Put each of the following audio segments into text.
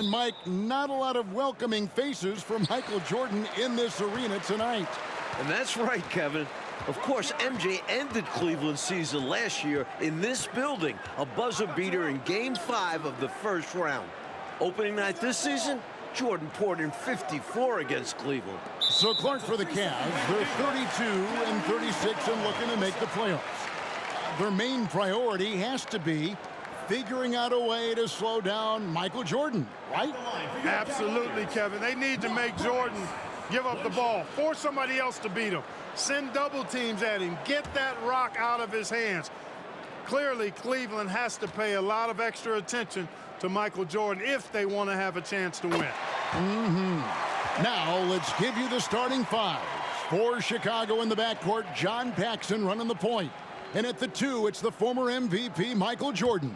And Mike, not a lot of welcoming faces for Michael Jordan in this arena tonight. And that's right, Kevin. Of course, MJ ended Cleveland's season last year in this building, a buzzer beater in Game 5 of the first round. Opening night this season, Jordan poured in 54 against Cleveland. So Clark for the Cavs, they're 32-36 and looking to make the playoffs. Their main priority has to be figuring out a way to slow down Michael Jordan, right? Absolutely, Kevin. They need to make Jordan give up the ball, force somebody else to beat him, send double teams at him, get that rock out of his hands. Clearly, Cleveland has to pay a lot of extra attention to Michael Jordan if they want to have a chance to win. Now, let's give you the starting five. For Chicago in the backcourt, John Paxson running the point. And at the 2, it's the former MVP, Michael Jordan.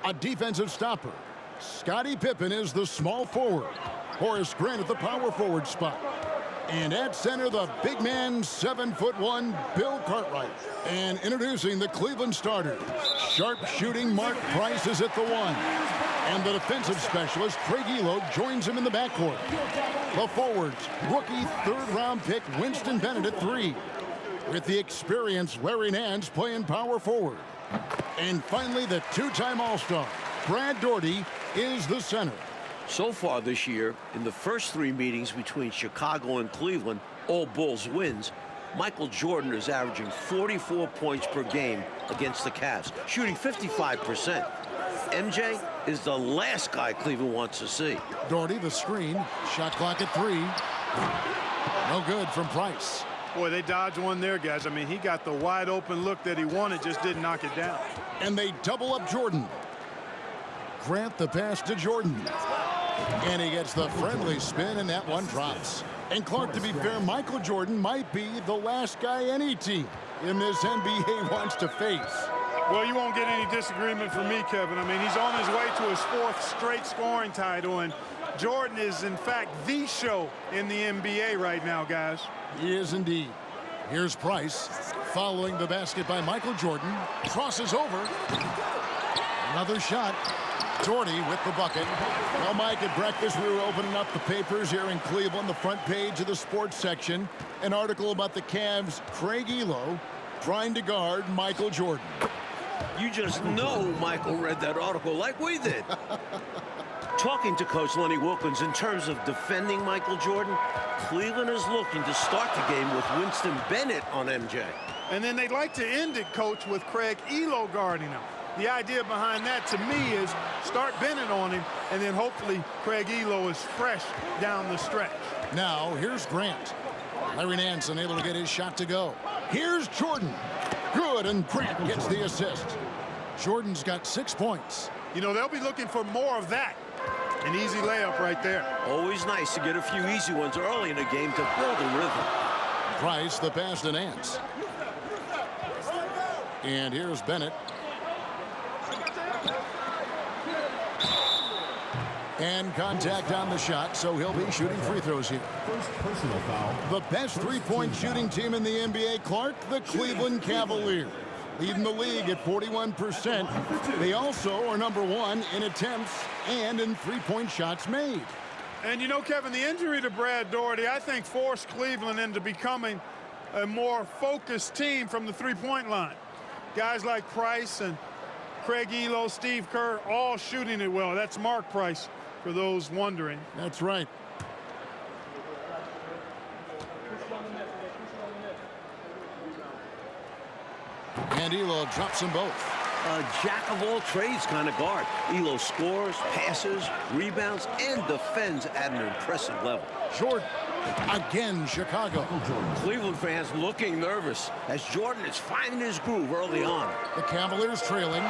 A defensive stopper. Scottie Pippen is the small forward. Horace Grant at the power forward spot. And at center, the big man, 7'1", Bill Cartwright. And introducing the Cleveland starters. Sharp-shooting Mark Price is at the 1. And the defensive specialist, Craig Elo, joins him in the backcourt. The forwards, rookie third-round pick Winston Bennett at 3. With the experienced Larry Nance playing power forward. And finally, the two-time All-Star, Brad Daugherty, is the center. So far this year, in the first 3 meetings between Chicago and Cleveland, all Bulls wins, Michael Jordan is averaging 44 points per game against the Cavs, shooting 55%. MJ is the last guy Cleveland wants to see. Daugherty, the screen, shot clock at 3. No good from Price. Boy, they dodged one there, guys. I mean, he got the wide open look that he wanted, just didn't knock it down. And they double up Jordan. Grant the pass to Jordan. And he gets the friendly spin, and that one drops. And Clark, to be fair, Michael Jordan might be the last guy any team in this NBA wants to face. Well, you won't get any disagreement from me, Kevin. I mean, he's on his way to his 4th straight scoring title, and Jordan is, in fact, the show in the NBA right now, guys. He is indeed. Here's Price following the basket by Michael Jordan. Crosses over. Another shot. Daugherty with the bucket. Well, Mike, at breakfast, we were opening up the papers here in Cleveland, the front page of the sports section. An article about the Cavs' Craig Elo trying to guard Michael Jordan. You just know Michael read that article like we did. Talking to Coach Lenny Wilkins in terms of defending Michael Jordan, Cleveland is looking to start the game with Winston Bennett on MJ. And then they'd like to end it, Coach, with Craig Elo guarding him. The idea behind that, to me, is start Bennett on him, and then hopefully Craig Elo is fresh down the stretch. Now, here's Grant. Larry Nance unable to get his shot to go. Here's Jordan. Good, and Grant gets the assist. Jordan's got 6 points. You know, they'll be looking for more of that. An easy layup right there. Always nice to get a few easy ones early in a game to build a rhythm. Price, the pass to Nance. And here's Bennett. And contact on the shot, so he'll be shooting free throws here. First personal foul. The best three-point shooting team in the NBA, Clark, the Cleveland Cavaliers. Leading the league at 41%. They also are number 1 in attempts and in three-point shots made. And you know, Kevin, the injury to Brad Daugherty, I think, forced Cleveland into becoming a more focused team from the three-point line. Guys like Price and Craig Elo, Steve Kerr, all shooting it well. That's Mark Price, for those wondering. That's right. And Elo drops them both. A jack-of-all-trades kind of guard. Elo scores, passes, rebounds, and defends at an impressive level. Jordan, again, Chicago. Cleveland fans looking nervous as Jordan is finding his groove early on. The Cavaliers trailing.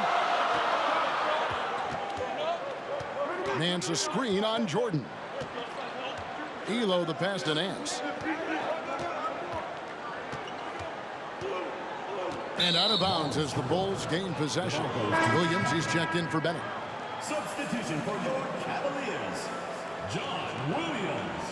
Nance a screen on Jordan. Elo the pass to Nance. And out of bounds as the Bulls gain possession. Williams, he's checked in for Bennett. Substitution for your Cavaliers, John Williams.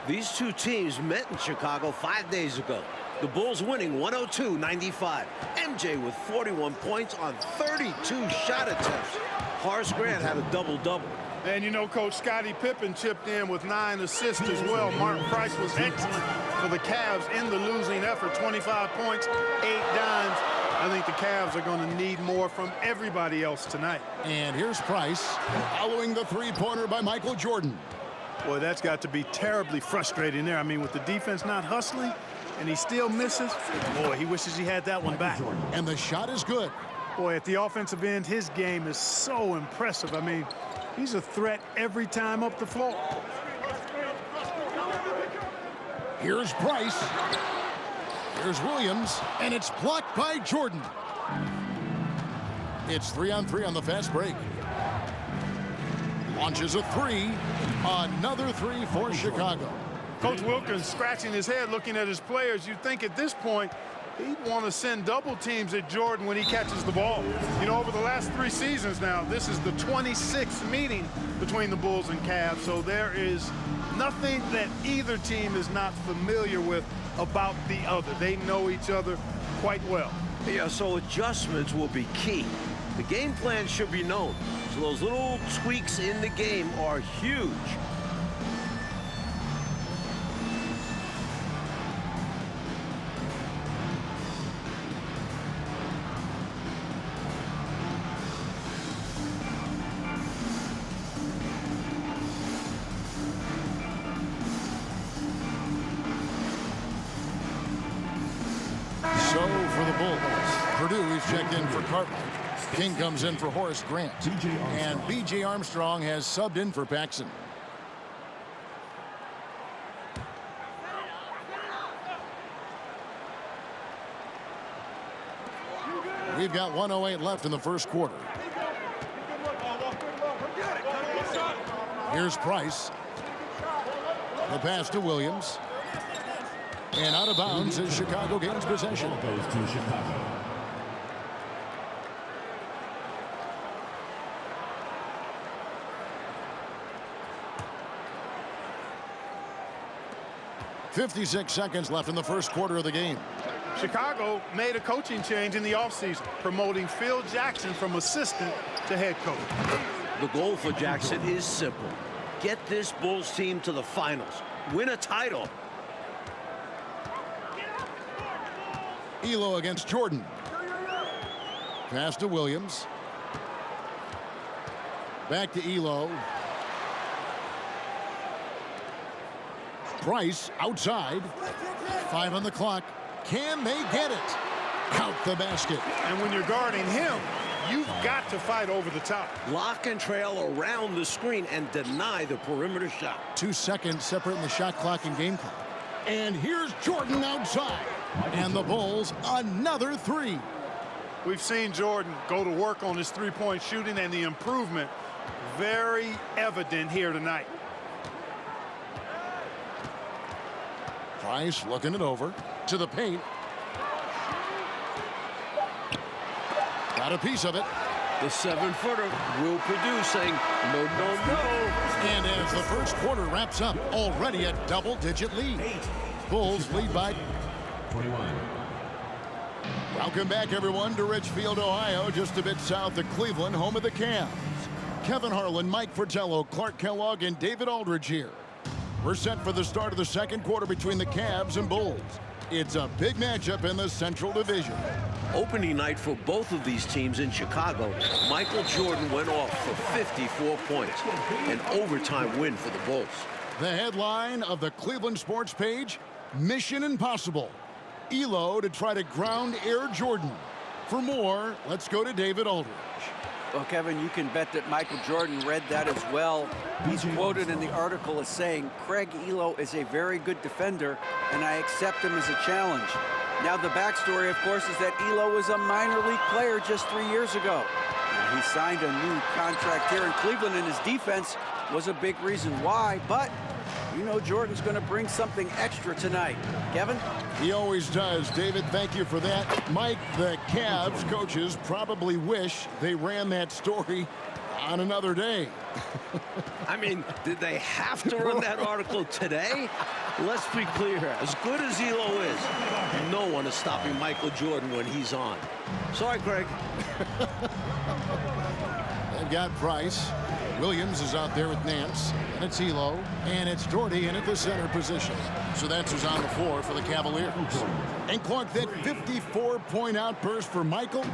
These two teams met in Chicago 5 days ago. The Bulls winning 102-95. MJ with 41 points on 32 shot attempts. Horace Grant had a double-double. And you know, Coach, Scottie Pippen chipped in with 9 assists as well. Martin Price was excellent for the Cavs in the losing effort. 25 points, 8 dimes. I think the Cavs are going to need more from everybody else tonight. And here's Price following the three-pointer by Michael Jordan. Boy, that's got to be terribly frustrating there. I mean, with the defense not hustling and he still misses, boy, he wishes he had that one back. And the shot is good. Boy, at the offensive end, his game is so impressive. I mean, he's a threat every time up the floor. Here's Price. Here's Williams, and it's blocked by Jordan. It's 3-on-3 on the fast break. Launches a three. Another three for Chicago. Coach Wilkins scratching his head looking at his players. You'd think at this point he'd want to send double teams at Jordan when he catches the ball. You know, over the last 3 seasons now, this is the 26th meeting between the Bulls and Cavs, so there is nothing that either team is not familiar with about the other. They know each other quite well. Yeah, so adjustments will be key. The game plan should be known, so those little tweaks in the game are huge. So for the Bulls, Purdue is checked in for Cartwright. King comes in for Horace Grant. And B.J. Armstrong has subbed in for Paxson. We've got 1:08 left in the first quarter. Here's Price. The pass to Williams. And out of bounds as Chicago gains possession. Goes to Chicago. .56 seconds left in the first quarter of the game. Chicago made a coaching change in the offseason, promoting Phil Jackson from assistant to head coach. The goal for Jackson is simple. Get this Bulls team to the finals. Win a title. Elo against Jordan. Pass to Williams. Back to Elo. Price outside. 5 on the clock. Can they get it? Count the basket. And when you're guarding him, you've got to fight over the top. Lock and trail around the screen and deny the perimeter shot. 2 seconds separating the shot clock and game clock. And here's Jordan outside. And the Bulls, another three. We've seen Jordan go to work on his three-point shooting, and the improvement very evident here tonight. Price looking it over to the paint. Got a piece of it. The 7-footer will produce, saying no, no, no. And as the first quarter wraps up, already a double-digit lead. Bulls lead by 21. Welcome back, everyone, to Richfield, Ohio, just a bit south of Cleveland, home of the Cavs. Kevin Harlan, Mike Fratello, Clark Kellogg, and David Aldridge here. We're set for the start of the second quarter between the Cavs and Bulls. It's a big matchup in the Central Division. Opening night for both of these teams in Chicago, Michael Jordan went off for 54 points. An overtime win for the Bulls. The headline of the Cleveland Sports page, Mission Impossible. Elo to try to ground Air Jordan. For more, let's go to David Aldridge. Well, Kevin, you can bet that Michael Jordan read that as well. He's quoted in the article as saying, Craig Elo is a very good defender, and I accept him as a challenge. Now, the backstory, of course, is that Elo was a minor league player just 3 years ago. Now, he signed a new contract here in Cleveland, and his defense was a big reason why, but you know Jordan's going to bring something extra tonight. Kevin? He always does. David, thank you for that. Mike, the Cavs coaches probably wish they ran that story on another day. I mean, did they have to run that article today? Let's be clear. As good as Elo is, no one is stopping Michael Jordan when he's on. Sorry, Craig. They've got Price. Williams is out there with Nance. And it's Elo. And it's Doherty in at the center position. So that's who's on the floor for the Cavaliers. And Clark, that 54-point outburst for Michael,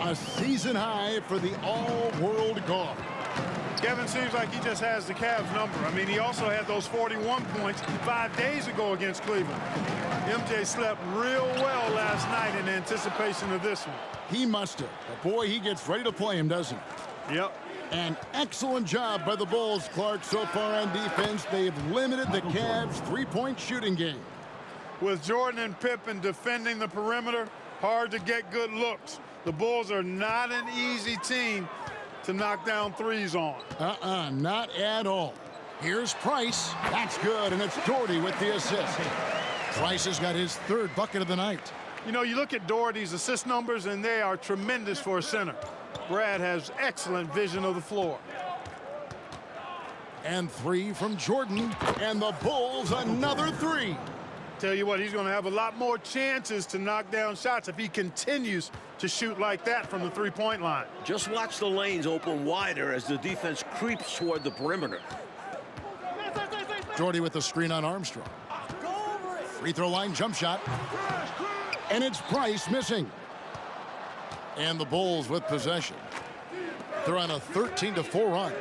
a season high for the all-world guard. Kevin seems like he just has the Cavs number. I mean, he also had those 41 points 5 days ago against Cleveland. MJ slept real well last night in anticipation of this one. He must have. But boy, he gets ready to play him, doesn't he? Yep. An excellent job by the Bulls, Clark, so far on defense. They've limited the Cavs' three-point shooting game. With Jordan and Pippen defending the perimeter, hard to get good looks. The Bulls are not an easy team to knock down threes on. Not at all. Here's Price. That's good, and it's Doherty with the assist. Price has got his third bucket of the night. You know, you look at Doherty's assist numbers, and they are tremendous for a center. Brad has excellent vision of the floor. And three from Jordan, and the Bulls another three. Tell you what, he's going to have a lot more chances to knock down shots if he continues to shoot like that from the three-point line. Just watch the lanes open wider as the defense creeps toward the perimeter. Doherty with the screen on Armstrong. Free throw line jump shot. And it's Price missing. And the Bulls with possession. They're on a 13-4 run.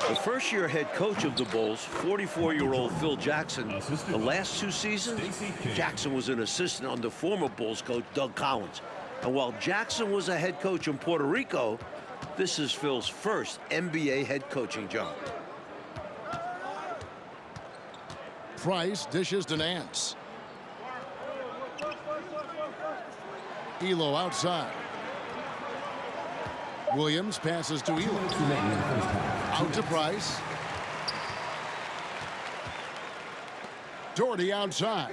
The first-year head coach of the Bulls, 44-year-old Phil Jackson, the last 2 seasons, Jackson was an assistant under former Bulls coach Doug Collins. And while Jackson was a head coach in Puerto Rico, this is Phil's first NBA head coaching job. Price dishes to Nance. Elo outside. Williams passes to Elo. Out to Price. Doherty outside.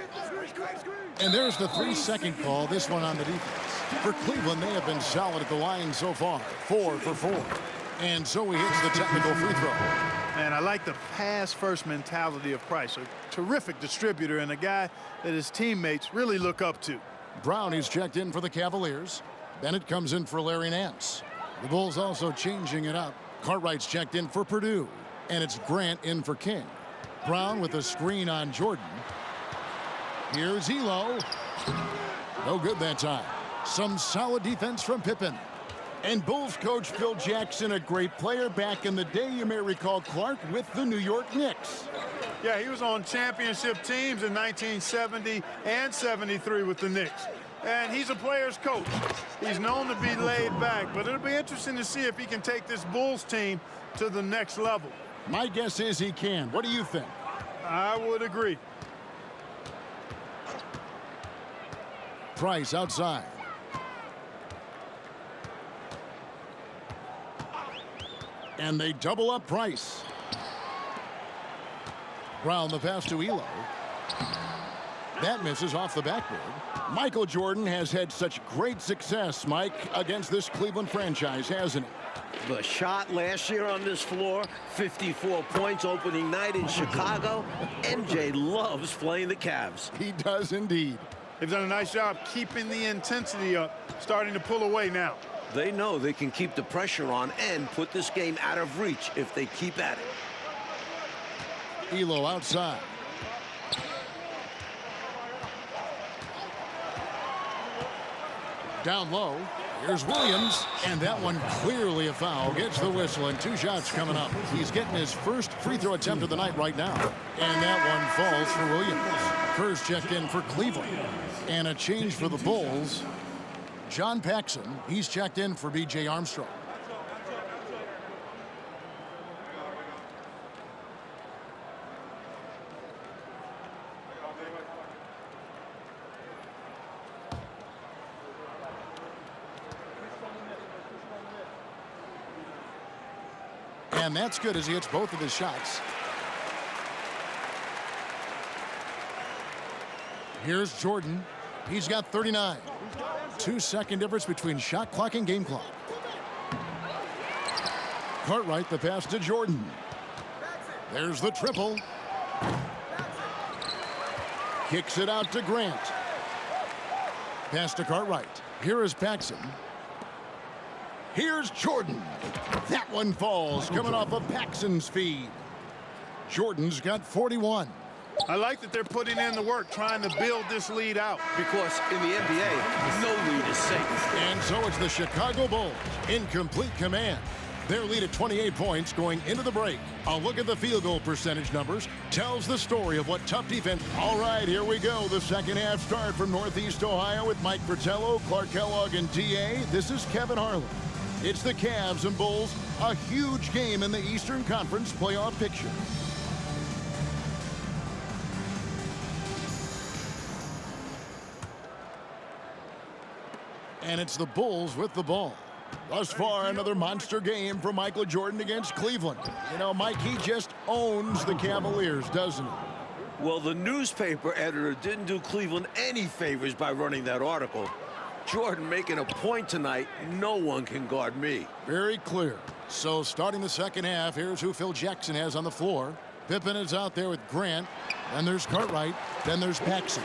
And there's the 3-second call, this one on the defense. For Cleveland, they have been solid at the line so far. 4 for 4. And so he hits the technical free throw. And I like the pass-first mentality of Price. A terrific distributor and a guy that his teammates really look up to. Brown is checked in for the Cavaliers. Bennett comes in for Larry Nance. The Bulls also changing it up. Cartwright's checked in for Purdue. And it's Grant in for King. Brown with a screen on Jordan. Here's Elo. No good that time. Some solid defense from Pippen. And Bulls coach Phil Jackson, a great player back in the day, you may recall, Clark, with the New York Knicks. Yeah, he was on championship teams in 1970 and 73 with the Knicks. And he's a player's coach. He's known to be laid back, but it'll be interesting to see if he can take this Bulls team to the next level. My guess is he can. What do you think? I would agree. Price outside. And they double up Price. Brown the pass to Elo. That misses off the backboard. Michael Jordan has had such great success, Mike, against this Cleveland franchise, hasn't he? The shot last year on this floor, 54 points opening night in Chicago. MJ loves playing the Cavs. He does indeed. They've done a nice job keeping the intensity up, starting to pull away now. They know they can keep the pressure on and put this game out of reach if they keep at it. Elo outside. Down low. Here's Williams. And that one clearly a foul. Gets the whistle and 2 shots coming up. He's getting his first free throw attempt of the night right now. And that one falls for Williams. Kerr's checked in for Cleveland. And a change for the Bulls. John Paxson, he's checked in for B.J. Armstrong. And that's good as he hits both of his shots. Here's Jordan. He's got 39. 2-second difference between shot clock and game clock. Cartwright the pass to Jordan. There's the triple. Kicks it out to Grant. Pass to Cartwright. Here is Paxson. Here's Jordan. That one falls, coming off of Paxson's feed. Jordan's got 41. I like that they're putting in the work, trying to build this lead out. Because in the NBA, no lead is safe. And so it's the Chicago Bulls in complete command. Their lead at 28 points going into the break. A look at the field goal percentage numbers tells the story of what tough defense. All right, here we go. The second half start from Northeast Ohio with Mike Fratello, Clark Kellogg, and TA. This is Kevin Harlan. It's the Cavs and Bulls, a huge game in the Eastern Conference playoff picture. And it's the Bulls with the ball. Thus far, another monster game for Michael Jordan against Cleveland. You know, Mike, he just owns the Cavaliers, doesn't he? Well, the newspaper editor didn't do Cleveland any favors by running that article. Jordan making a point tonight, no one can guard me. Very clear. So starting the second half, here's who Phil Jackson has on the floor. Pippen is out there with Grant. Then there's Cartwright. Then there's Paxson.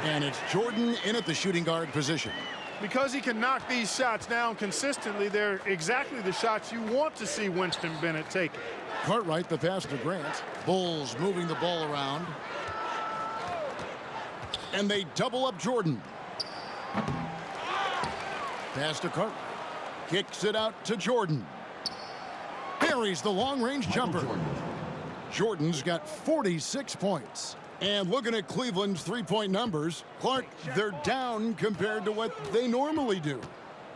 And it's Jordan in at the shooting guard position. Because he can knock these shots down consistently, they're exactly the shots you want to see Winston Bennett take. Cartwright, the pass to Grant. Bulls moving the ball around. And they double up Jordan. Pass to Cartwright. Kicks it out to Jordan. Buries the long-range jumper. Jordan's got 46 points. And looking at Cleveland's three-point numbers, Clark, they're down compared to what they normally do.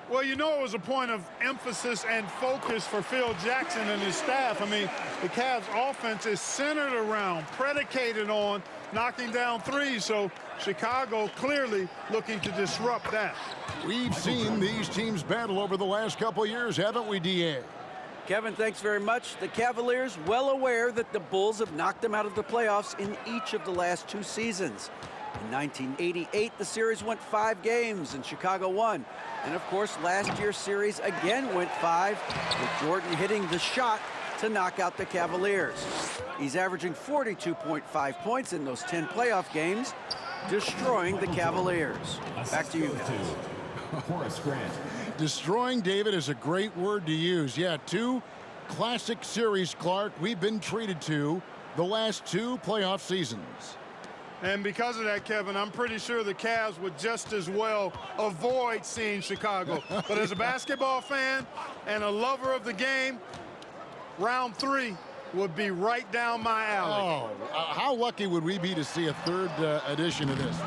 Well, you know, it was a point of emphasis and focus for Phil Jackson and his staff. I mean, the Cavs offense is centered around, predicated on knocking down threes. So Chicago clearly looking to disrupt that. We've seen these teams battle over the last couple years, haven't we, DA? Kevin, thanks very much. The Cavaliers well aware that the Bulls have knocked them out of the playoffs in each of the last two seasons. In 1988, the series went 5 games and Chicago won. And of course, last year's series again went 5, with Jordan hitting the shot to knock out the Cavaliers. He's averaging 42.5 points in those 10 playoff games, destroying the Cavaliers. Back to you guys. Horace Grant. Destroying, David, is a great word to use. Yeah, 2 classic series, Clark, we've been treated to the last 2 playoff seasons. And because of that, Kevin, I'm pretty sure the Cavs would just as well avoid seeing Chicago. But as a basketball fan and a lover of the game, round 3 would be right down my alley. Oh, how lucky would we be to see a 3rd edition of this?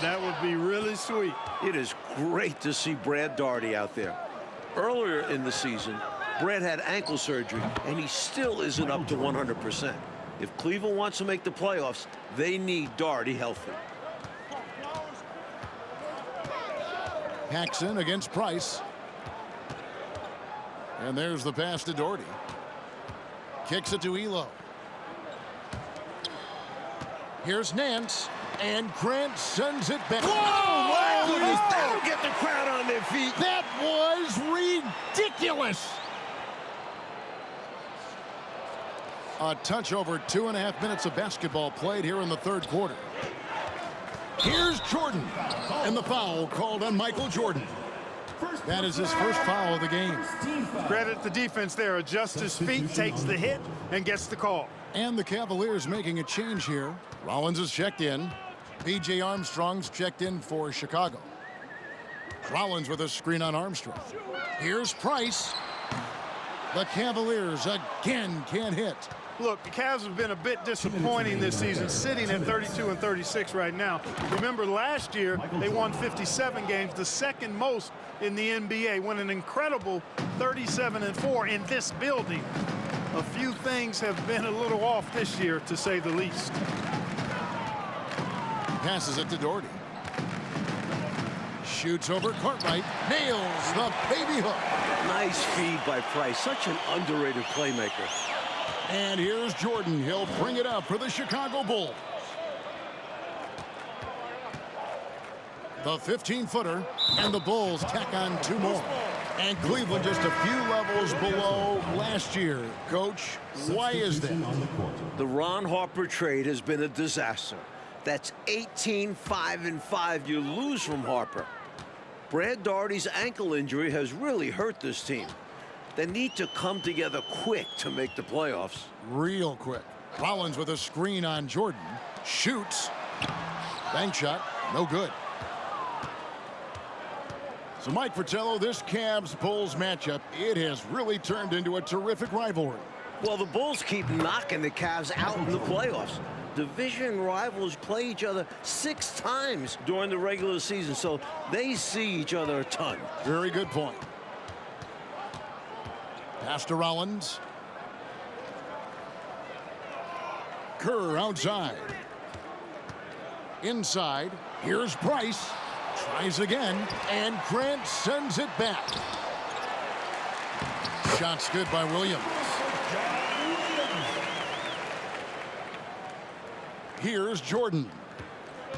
That would be really sweet. It is great to see Brad Daugherty out there. Earlier in the season, Brad had ankle surgery, and he still isn't up to 100%. If Cleveland wants to make the playoffs, they need Daugherty healthy. Paxson against Price. And there's the pass to Daugherty. Kicks it to Elo. Here's Nance. And Grant sends it back. Whoa! Wow! That'll get the crowd on their feet. That was ridiculous. A touch over 2.5 minutes of basketball played here in the 3rd quarter. Here's Jordan. And the foul called on Michael Jordan. That is his first foul of the game. Credit the defense there. Adjusts his feet, takes the hit, and gets the call. And the Cavaliers making a change here. Rollins is checked in. B.J. Armstrong's checked in for Chicago. Rollins with a screen on Armstrong. Here's Price. The Cavaliers again can't hit. Look, the Cavs have been a bit disappointing this season, sitting at 32 and 36 right now. Remember, last year they won 57 games, the second most in the NBA, won an incredible 37-4 in this building. A few things have been a little off this year, to say the least. Passes it to Daugherty. Shoots over Cartwright. Nails the baby hook. Nice feed by Price. Such an underrated playmaker. And here's Jordan. He'll bring it up for the Chicago Bulls. The 15-footer, and the Bulls tack on 2 more. And Cleveland just a few levels below last year. Coach, why is that? The Ron Harper trade has been a disaster. That's 18-5-5 you lose from Harper. Brad Daugherty's ankle injury has really hurt this team. They need to come together quick to make the playoffs. Real quick. Rollins with a screen on Jordan. Shoots. Bank shot. No good. So, Mike Fratello, this Cavs-Bulls matchup, it has really turned into a terrific rivalry. Well, the Bulls keep knocking the Cavs out in the playoffs. Division rivals play each other 6 times during the regular season, so they see each other a ton. Very good point. Pass to Rollins. Kerr outside. Inside. Here's Price. Tries again. And Grant sends it back. Shot's good by Williams. Here's Jordan.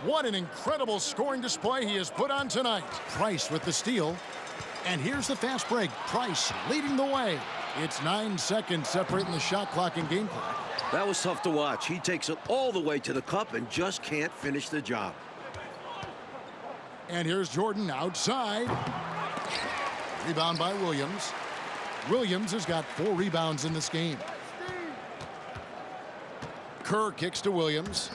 What an incredible scoring display he has put on tonight. Price with the steal. And here's the fast break. Price leading the way. It's 9 seconds separating the shot clock and game clock. That was tough to watch. He takes it all the way to the cup and just can't finish the job. And here's Jordan outside. Rebound by Williams. Williams has got 4 rebounds in this game. Kerr kicks to Williams.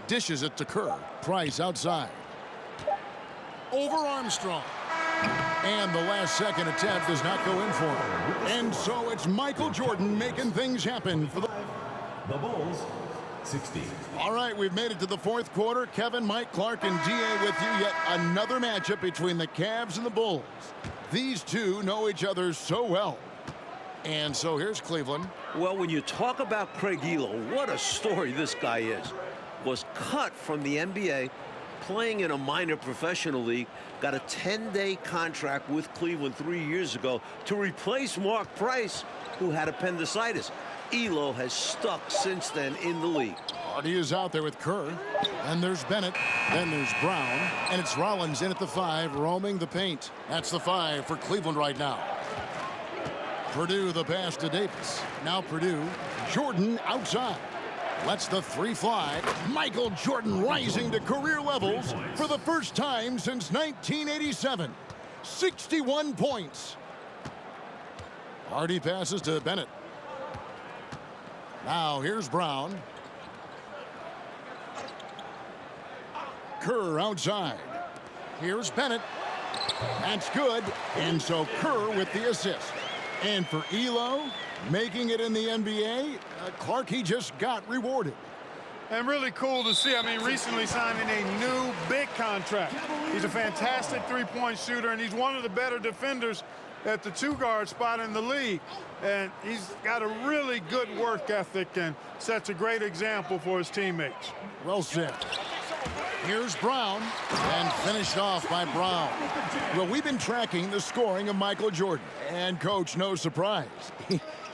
Dishes it to Kerr. Price outside. Over Armstrong. And the last second attempt does not go in for him. And so it's Michael Jordan making things happen for the Bulls, 60. All right, we've made it to the 4th quarter. Kevin, Mike, Clark, and DA with you. Yet another matchup between the Cavs and the Bulls. These two know each other so well. And so here's Cleveland. Well, when you talk about Craig Elo, what a story this guy is. Was cut from the NBA, playing in a minor professional league, got a 10-day contract with Cleveland 3 years ago to replace Mark Price, who had appendicitis. Elo has stuck since then in the league. Hardy is out there with Kerr. And there's Bennett. Then there's Brown. And it's Rollins in at the 5, roaming the paint. That's the 5 for Cleveland right now. Purdue the pass to Davis. Now Purdue. Jordan outside. Lets the 3 fly. Michael Jordan rising to career levels for the first time since 1987. 61 points. Hardy passes to Bennett. Now here's Brown. Kerr outside. Here's Bennett. That's good. And so Kerr with the assist. And for Elo, making it in the NBA, Clark, he just got rewarded. And really cool to see. I mean, recently signing a new big contract. He's a fantastic three-point shooter, and he's one of the better defenders at the 2-guard spot in the league. And he's got a really good work ethic and sets a great example for his teammates. Well said. Here's Brown, and finished off by Brown. Well, we've been tracking the scoring of Michael Jordan, and Coach, no surprise,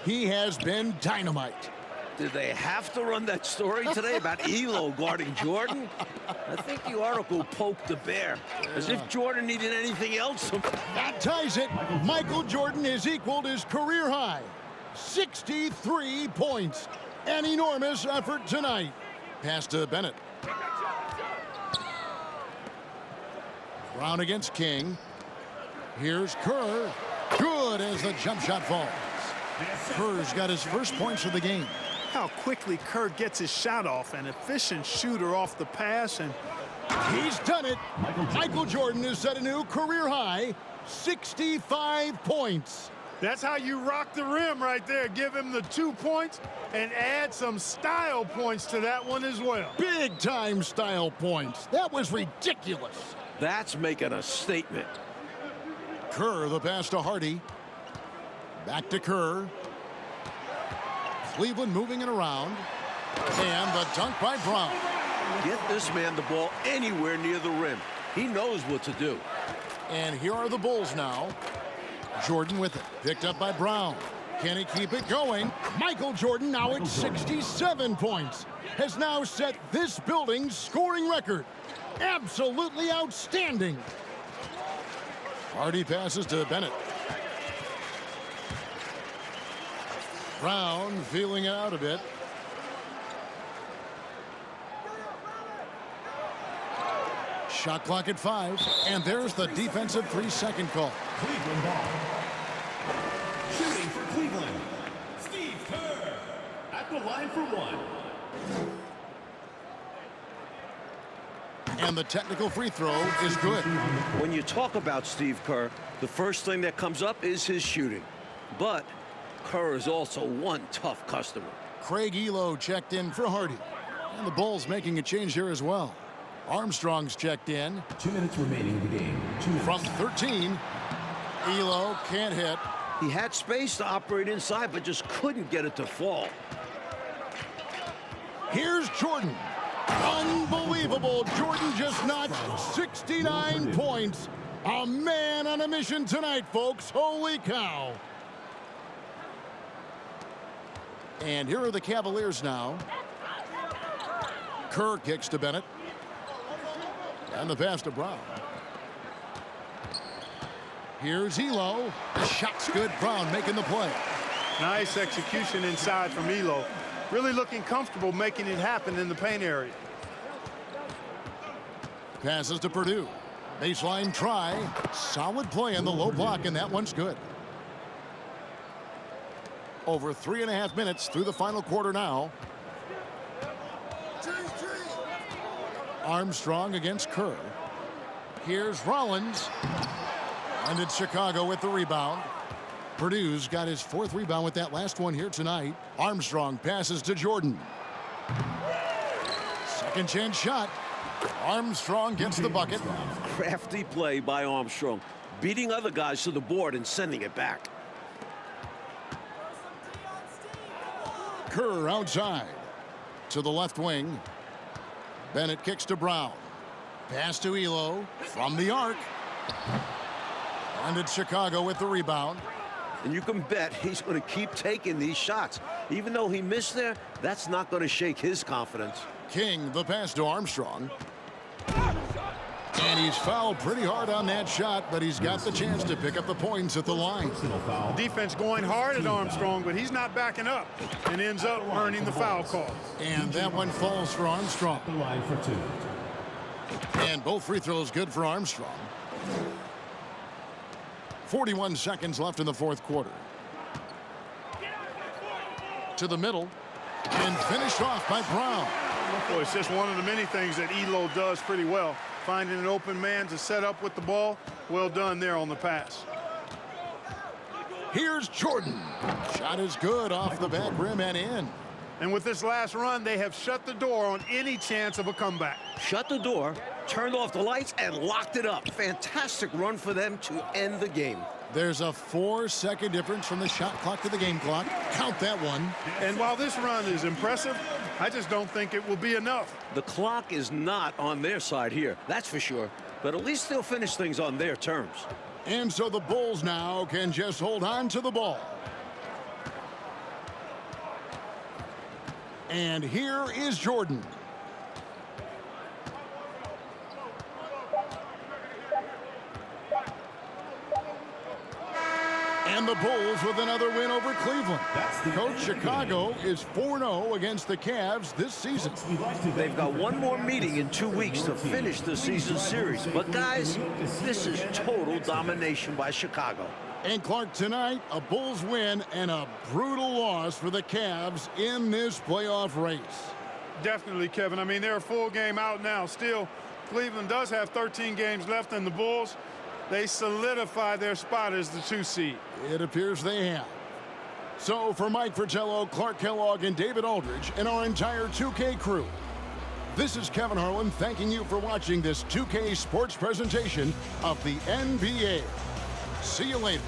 he has been dynamite. Did they have to run that story today about Elo guarding Jordan? I think the article poked the bear, as if Jordan needed anything else. That ties it. Michael Jordan has equaled his career high. 63 points. An enormous effort tonight. Pass to Bennett. Brown against King. Here's Kerr. Good as the jump shot falls. Kerr's got his first points of the game. How quickly Kerr gets his shot off. An efficient shooter off the pass, and he's done it. Michael Jordan has set a new career high. 65 points. that's how you rock the rim right there. Give him the 2 points and add some style points to that one as well. Big time style points. That was ridiculous. That's making a statement. Kerr, the pass to Hardy. Back to Kerr. Cleveland moving it around. And the dunk by Brown. Get this man the ball anywhere near the rim. He knows what to do. And here are the Bulls now. Jordan with it. Picked up by Brown. Can he keep it going? Michael Jordan now at 67 points. Has now set this building's scoring record. Absolutely outstanding. Hardy passes to Bennett. Brown feeling it out a bit. Shot clock at 5, and there's the defensive 3-second call. Cleveland ball. Shooting for Cleveland, Steve Kerr at the line for 1. And the technical free throw is good. When you talk about Steve Kerr, the first thing that comes up is his shooting. But Kerr is also one tough customer. Craig Elo checked in for Hardy. And the Bulls making a change here as well. Armstrong's checked in. 2 minutes remaining in the game. 2 minutes. From 13, Elo can't hit. He had space to operate inside, but just couldn't get it to fall. Here's Jordan. Unbelievable. Jordan just notched 69 points. A man on a mission tonight, folks. Holy cow. And here are the Cavaliers now. Kerr kicks to Bennett. And the pass to Brown. Here's Elo. The shot's good. Brown making the play. Nice execution inside from Elo. Really looking comfortable making it happen in the paint area. Passes to Purdue. Baseline try. Solid play in the low block, and that one's good. Over 3.5 minutes through the final quarter now. Armstrong against Kerr. Here's Rollins. And it's Chicago with the rebound. Purdue's got his 4th rebound with that last one here tonight. Armstrong passes to Jordan. Second chance shot. Armstrong gets the bucket. Crafty play by Armstrong, beating other guys to the board and sending it back. Kerr outside to the left wing. Bennett kicks to Brown. Pass to Elo from the arc. And it's Chicago with the rebound. And you can bet he's going to keep taking these shots. Even though he missed there, that's not going to shake his confidence. King, the pass to Armstrong. And he's fouled pretty hard on that shot, but he's got the chance to pick up the points at the line. Defense going hard at Armstrong, but he's not backing up and ends up earning the foul call. And that one falls for Armstrong. The line for 2. And both free throws good for Armstrong. 41 seconds left in the 4th quarter. To the middle. And finished off by Brown. Well, it's just one of the many things that Elo does pretty well. Finding an open man to set up with the ball. Well done there on the pass. Here's Jordan. Shot is good off the back rim and in. And with this last run, they have shut the door on any chance of a comeback. Shut the door, turned off the lights, and locked it up. Fantastic run for them to end the game. There's a 4-second difference from the shot clock to the game clock. Count that one. And while this run is impressive, I just don't think it will be enough. The clock is not on their side here, that's for sure. But at least they'll finish things on their terms. And so the Bulls now can just hold on to the ball. And here is Jordan. And the Bulls with another win over Cleveland. Coach Chicago is 4-0 against the Cavs this season. They've got one more meeting in 2 weeks to finish the season series. But guys, this is total domination by Chicago. And Clark, tonight, a Bulls win and a brutal loss for the Cavs in this playoff race. Definitely, Kevin. I mean, they're a full game out now. Still, Cleveland does have 13 games left, and the Bulls, they solidify their spot as the 2 seed. It appears they have. So for Mike Fratello, Clark Kellogg, and David Aldridge, and our entire 2K crew, this is Kevin Harlan thanking you for watching this 2K sports presentation of the NBA. See you later.